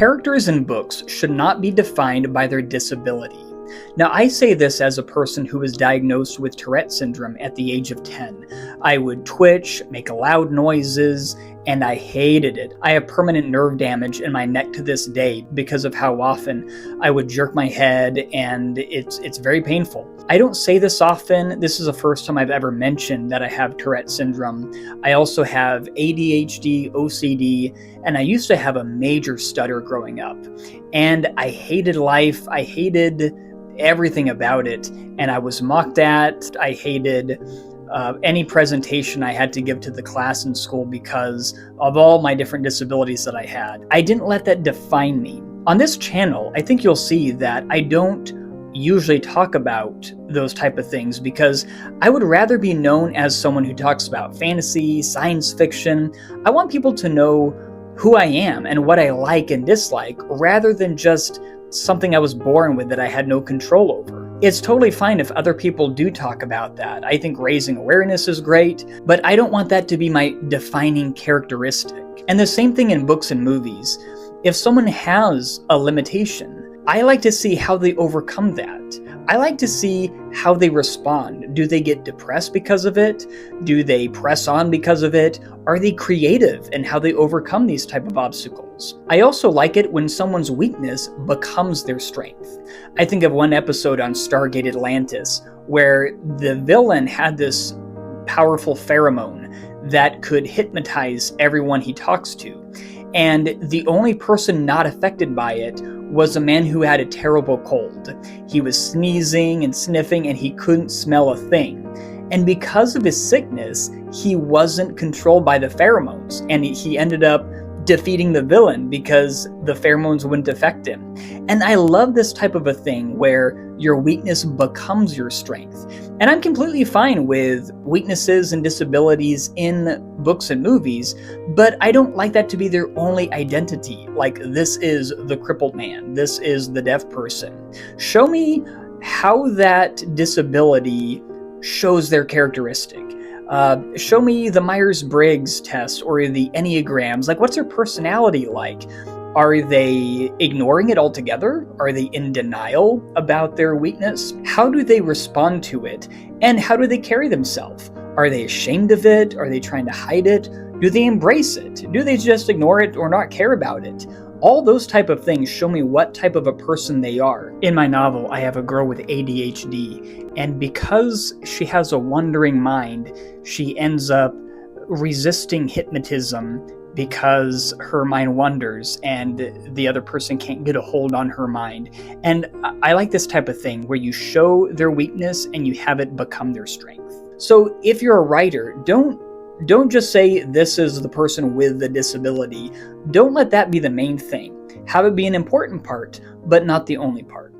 Characters in books should not be defined by their disability. Now, I say this as a person who was diagnosed with Tourette syndrome at the age of 10. I would twitch, make loud noises, and I hated it. I have permanent nerve damage in my neck to this day because of how often I would jerk my head, and it's very painful. I don't say this often. This is the first time I've ever mentioned that I have Tourette syndrome. I also have ADHD, OCD, and I used to have a major stutter growing up. And I hated life. I hated everything about it, and I was mocked at. I hated any presentation I had to give to the class in school because of all my different disabilities that I had. I didn't let that define me. On this channel, I think you'll see that I don't usually talk about those type of things because I would rather be known as someone who talks about fantasy, science fiction. I want people to know who I am and what I like and dislike rather than just something I was born with that I had no control over. It's totally fine if other people do talk about that. I think raising awareness is great, but I don't want that to be my defining characteristic. And the same thing in books and movies. If someone has a limitation, I like to see how they overcome that. I like to see how they respond. Do they get depressed because of it? Do they press on because of it? Are they creative in how they overcome these type of obstacles? I also like it when someone's weakness becomes their strength. I think of one episode on Stargate Atlantis where the villain had this powerful pheromone that could hypnotize everyone he talks to. And the only person not affected by it was a man who had a terrible cold. He was sneezing and sniffing and he couldn't smell a thing. And because of his sickness, he wasn't controlled by the pheromones, and he ended up defeating the villain because the pheromones wouldn't affect him. And I love this type of a thing where your weakness becomes your strength. And I'm completely fine with weaknesses and disabilities in books and movies, but I don't like that to be their only identity. Like, this is the crippled man, this is the deaf person. Show me how that disability shows their characteristic. Show me the Myers-Briggs test or the Enneagrams. Like, what's their personality like? Are they ignoring it altogether? Are they in denial about their weakness? How do they respond to it? And how do they carry themselves? Are they ashamed of it? Are they trying to hide it? Do they embrace it? Do they just ignore it or not care about it? All those type of things show me what type of a person they are. In my novel, I have a girl with ADHD, and because she has a wandering mind, she ends up resisting hypnotism because her mind wanders and the other person can't get a hold on her mind. And I like this type of thing where you show their weakness and you have it become their strength. So if you're a writer, don't just say this is the person with the disability. Don't let that be the main thing. Have it be an important part, but not the only part.